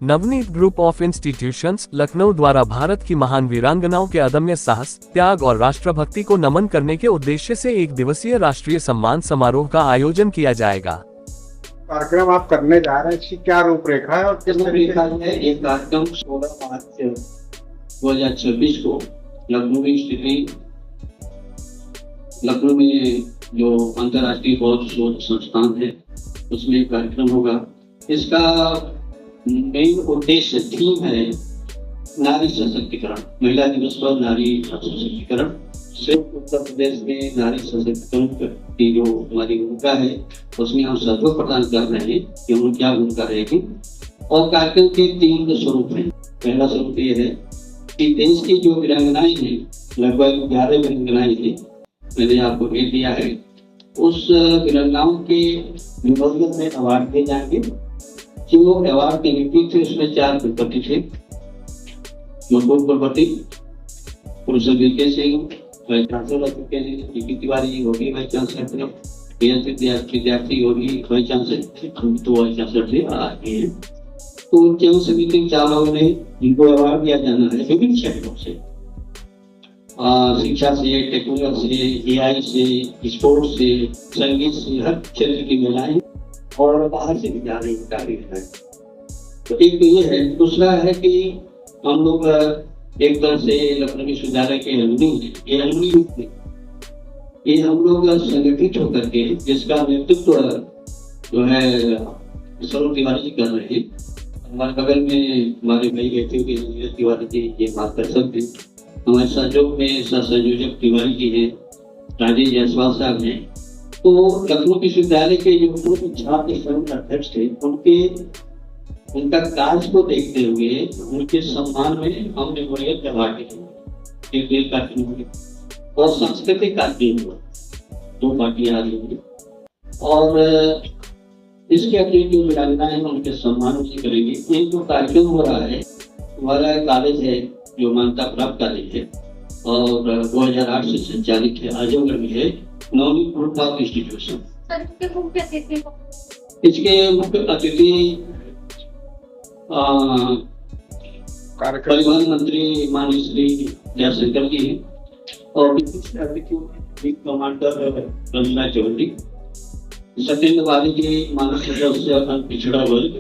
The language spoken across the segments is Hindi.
Navneet group of institutions Lucknow द्वारा भारत की महान वीरांगनाओं के अदम्य साहस, त्याग और राष्ट्रभक्ति को नमन करने के उद्देश्य से एक दिवसीय राष्ट्रीय सम्मान समारोह का आयोजन किया जाएगा। कार्यक्रम आप करने जा रहे हैं, इसकी क्या रूपरेखा है और किस तरीके है? एक कार्यक्रम 16 मार्च 2026 को लखनऊ में स्थित लखनऊ में जो अंतर्राष्ट्रीय बौद्ध शोध संस्थान है उसमें एक कार्यक्रम होगा। इसका मेन उद्देश्य थीम है नारी सशक्तिकरण। महिला दिवस पर नारी सशक्तिकरण। सिर्फ उत्तर प्रदेश में नारी सशक्तिकरण की जो हमारी भूमिका है उसमें हम सहयोग प्रदान कर रहे हैं कि उनकी क्या भूमिका रहेगी। और कार्यक्रम के 3 स्वरूप हैं। पहला स्वरूप ये है कि देश की जो वीरांगनाएं हैं, लगभग 11 वीरांगनाएं हैं, मैंने आपको भेज दिया है। उस वीरांगनाओं के विभाजन में अवार्ड दिए जाएंगे। जो अवार्ड के नीति थे उसमें 4 कुलपति थे। मुकुल कुलपति, professor VK Singh, vice chancellor चुके हैं, जीपी तिवारी होगी वाइस चांसलर, विद्यार्थी होगी वाइस चांसलर, तो वाइस चांसलर थे आगे। तो चयन समिति के 4 लोगों ने जिनको अवार्ड दिया जाना है विभिन्न क्षेत्रों से, शिक्षा से, टेक्नोलॉजी से, एआई से, स्पोर्ट्स से, संगीत से, हर क्षेत्र की महिलाएं और बाहर से भी जा रही कार्य है। तो एक तो ये है। दूसरा है कि हम लोग एक तरह से लखनऊ विश्वविद्यालय के अलुमनी ये हम लोग संगठित होकर के जिसका नेतृत्व जो है स्वरूप तिवारी जी कर रहे हैं। हमारे बगल में हमारे भाई बैठे हुए नीरज तिवारी जी, ये मार्गदर्शक हैं। हमारे सहयोग में सहसंयोजक तिवारी जी हैं, राजेश जायसवाल साहब हैं। तो लखनऊ विश्वविद्यालय के जो पूर्व छात्र संघ अध्यक्ष थे उनका कार्य को देखते हुए उनके सम्मान में हम मेमोरियल करवाते हैं और सांस्कृतिक कार्यक्रम 2 पार्टियां आ रही हैं। और इसके अगले जो वीरांगनाएं हैं उनके सम्मान से करेंगे। ये जो कार्यक्रम हो रहा है, हमारा कॉलेज है जो मान्यता प्राप्त कॉलेज है और 2008 से संचालित है, आजमगढ़ में है, नवनीत ग्रुप ऑफ इंस्टीट्यूशन। इसके मुख्य अतिथि परिवहन मंत्री माननीय श्री जयशंकर जी हैं और कमांडर रंजना चौधरी, सत्येंद्र वाली जी माननीय सदस्य पिछड़ा वर्ग,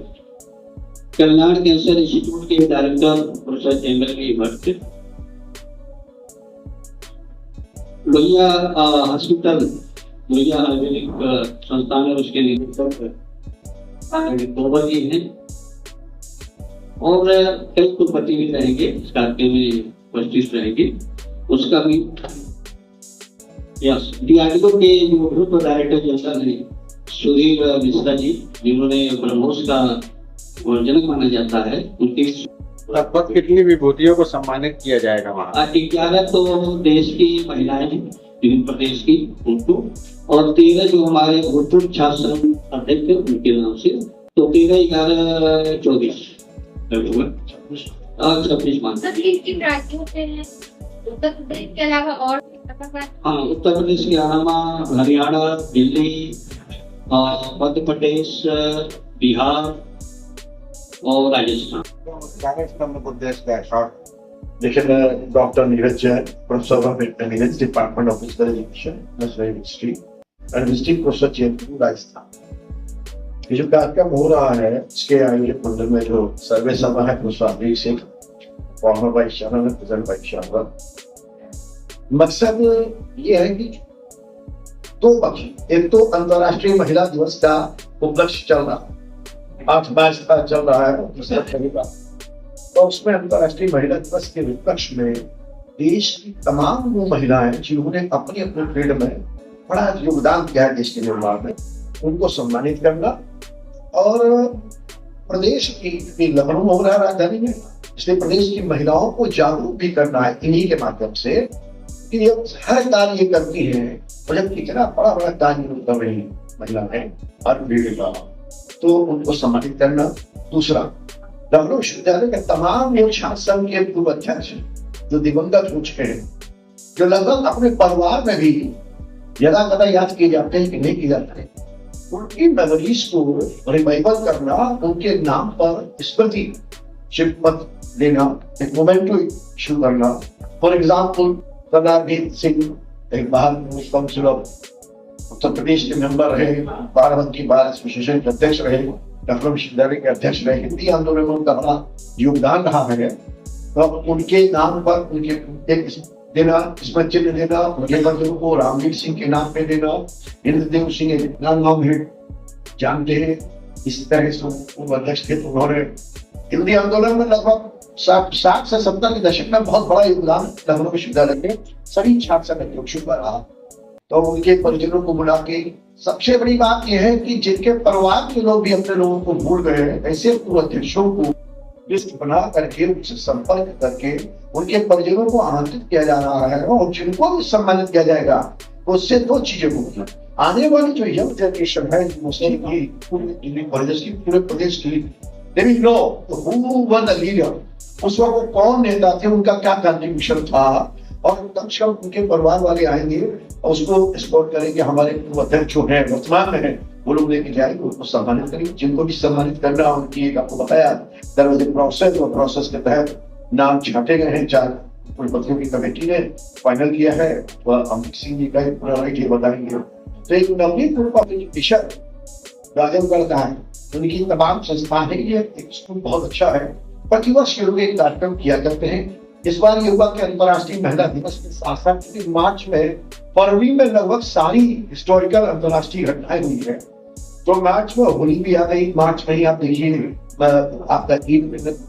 कल्याण कैंसर इंस्टीट्यूट के डायरेक्टर प्रोफेसर चेंबरली भट्ट, लोहिया हॉस्पिटल, लोहिया आयुर्वेदिक संस्थान है उसके निदेशक तोमर जी हैं और कई कुलपति भी रहेंगे इस कार्यक्रम में उपस्थित रहेंगे। उसका भी यस डीआरडीओ के जो ग्रुप डायरेक्टर जनरल है सुधीर मिश्रा जी, जिन्होंने ब्रह्मोस का जनक माना जाता है, उनकी लगभग कितनी विभूतियों को सम्मानित किया जाएगा वहाँ? 11 तो देश की महिलाएं हैं विभिन्न प्रदेश की उनको, और 13 जो हमारे भूतपूर्व छात्र संघ अध्यक्ष थे उनके नाम से, तो 13, 11, 24 और 26 मान। उत्तर प्रदेश के अलावा और हाँ, उत्तर प्रदेश के अलावा हरियाणा, दिल्ली, मध्य प्रदेश, बिहार और Rajasthan. Dr. Neeraj Jain, Professor of Engineering Department of Physical Education, National University, and Visiting Professor Jainpur, Rajasthan। ये जो कार्यक्रम हो रहा है इसके आयोजक मंडल में जो सर्वे सभा है professor Singh, farmer vice chancellor, present vice chancellor. मकसद ये है कि 2 पक्ष, एक तो अंतर्राष्ट्रीय महिला दिवस का उपलक्ष्य चल रहा 8 मार्च का चल रहा है, दूसरा शनिवार, तो उसमें अंतर्राष्ट्रीय महिला दिवस के विपक्ष में देश की तमाम वो महिलाएं जिन्होंने अपनी अपने फील्ड में बड़ा योगदान किया है देश के निर्माण में, उनको सम्मानित करना। और प्रदेश की लखनऊ हो रहा राजधानी में, इसलिए प्रदेश की महिलाओं को जागरूक भी करना है इन्हीं के माध्यम से कि ये हर कार्य ये करती है और जब कितना बड़ा बड़ा कार्य कर रही महिलाएं हर फील्ड का, तो उनको सम्मानित करना। दूसरा, लखनऊ विश्वविद्यालय के तमाम जो छात्र संघ के पूर्व अध्यक्ष जो दिवंगत हो चुके हैं, जो लगभग अपने परिवार में भी यदा कदा याद किए जाते हैं कि नहीं किए जाते हैं, उनकी मेमोरीज को रिवाइवल करना, उनके नाम पर स्मृति चिन्ह देना, एक मोमेंटो इशू करना। फॉर एग्जाम्पल सरदार वीर सिंह एक bar council of Uttar Pradesh के मेंबर रहे, बाराबंकी बार एसोसिएशन के अध्यक्ष रहे, लखनऊ विश्वविद्यालय के अध्यक्ष रहे, हिंदी आंदोलन में उनका बड़ा योगदान रहा है। तो उनके नाम पर उनके एक देना, इसमें चिन्ह देना, उनके बंधुओं को रामवीर सिंह के नाम पे देना। इंद्रदेव सिंह एक नाम है, जानते हैं, इस तरह से वो अध्यक्ष थे। तो उन्होंने हिंदी आंदोलन में लगभग 60 से 70 के दशक में बहुत बड़ा योगदान लखनऊ विश्वविद्यालय के सभी छात्र संगठनों का रहा। तो उनके परिजनों को बुला के, सबसे बड़ी बात यह है कि जिनके परिवार के लोग भी अपने लोगों को भूल गए हैं, ऐसे पूर्व अध्यक्षों को लिस्ट बना करके उनसे संपर्क करके उनके परिजनों को आमंत्रित किया जा रहा है और जिनको भी सम्मानित किया जाएगा उससे दो चीजें होगी। आने वाली जो यंग जनरेशन है, मुस्लिम की, पूरे प्रदेश की, they will know who was the leader, उस वक्त कौन नेता थे, उनका क्या कंट्रीब्यूशन था, और कम से कम उनके परिवार वाले आएंगे और उसको सपोर्ट करेंगे। हमारे अध्यक्ष जो है वर्तमान में है, वो लोग लेके जाएंगे, उनको सम्मानित करेंगे। जिनको भी सम्मानित करना, उनकी एक आपको बताया दरवाजे प्रोसेस, और प्रोसेस के तहत नाम छांटे गए हैं। 4 कुलपतियों की कमेटी ने फाइनल किया है, वह अमित सिंह जी का पूरा राइट बताएंगे। तो एक नवनीत ग्रुप ऑफ एजुकेशन राजनगढ़ का है, उनकी तमाम संस्थाएं, ये एक स्कूल बहुत अच्छा है। प्रतिवर्ष ये लोग एक कार्यक्रम किया करते हैं। इस बार ये हुआ कि अंतर्राष्ट्रीय महिला दिवस के साथ साथ मार्च में, फरवरी में लगभग सारी हिस्टोरिकल अंतर्राष्ट्रीय घटनाएं हुई है। तो मार्च में होली भी आ गई, मार्च में ही आप देखिए आपका ईद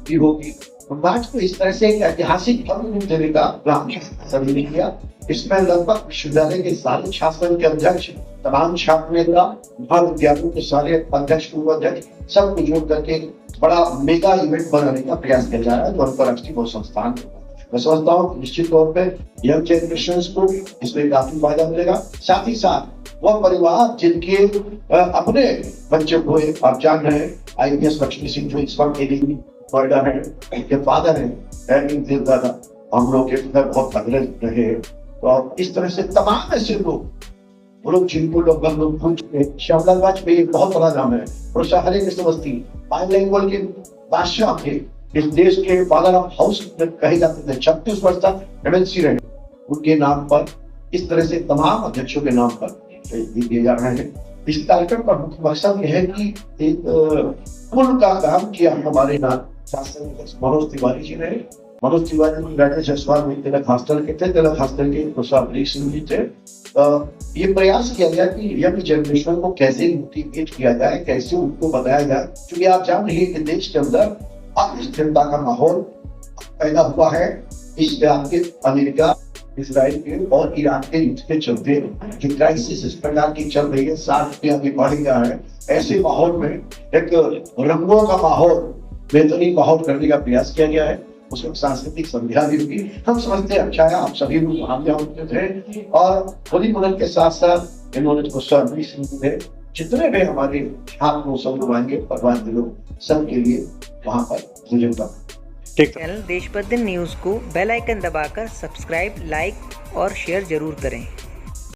भी होगी। तो मार्च को इस तरह से एक ऐतिहासिक फल देने का प्लान सभी ने किया। इसमें लगभग विश्वविद्यालय के सारे छात्र के अध्यक्ष, तमाम छात्र नेता, महाविद्यालयों के सारे अध्यक्ष, पूर्व अध्यक्ष, सबको जोड़ करके बड़ा मेगा इवेंट बनाने का प्रयास किया जा रहा है। तो अंतर्राष्ट्रीय बहुत संस्थान, मैं समझता हूँ निश्चित तौर पे यंग जनरेशन को इसमें काफी फायदा मिलेगा। साथ ही साथ वह परिवार जिनके अपने बच्चे हुए, आप जान रहे हैं IPS लक्ष्मी सिंह जो इस वक्त नोएडा है, उनके फादर है दादा, हम लोग के बहुत तगड़े रहे। तो इस तरह से तमाम ऐसे लोग, वो लोग जिनको लोग भूल चुके। श्यामलाल वाजपेयी एक बहुत बड़ा नाम है, प्रोफेसर हरे कृष्ण अवस्थी बाइलिंगुअल के बादशाह थे, इस देश के फादर ऑफ हाउस कहे जाते थे। 36 वर्ष तक MLC रहे। उनके नाम पर इस तरह से तमाम अध्यक्षों के नाम पर दिए जा रहे हैं। इस कार्यक्रम का मुख्य मकसद यह है कि एक पुल का काम किया हमारे शासन मनोज तिवारी जी ने। मनोज तिवारी राजेश जसवाल में तिलक हॉस्टल के थे, तिलक हॉस्टल के प्रोफेसर अमरीश सिंह जी थे। ये प्रयास किया गया कि यंग जनरेशन को कैसे मोटिवेट किया जाए, कैसे उनको बताया जाए, क्योंकि आप जान रहे हैं कि देश के अंदर अस्थिरता का माहौल पैदा हुआ है। इस आपके अमेरिका, इसराइल के और ईरान के युद्ध के चलते जो क्राइसिस इस प्रकार की चल रही है, 60 पे आगे बढ़ गया है। ऐसे माहौल में एक रंगों का माहौल, बेहतरीन माहौल करने का प्रयास किया गया है। उसमें सांस्कृतिक संध्या भी होगी। हम समझते हैं अच्छा है, आप सभी लोग वहां पे थे और होली मिलन के साथ साथ इन्होंने जितने भी हमारे छात्र सब आएंगे, परिवार के लोग सबके लिए वहां पर चैनल देशबंधन न्यूज को बेल आइकन दबाकर सब्सक्राइब, लाइक और शेयर जरूर करें।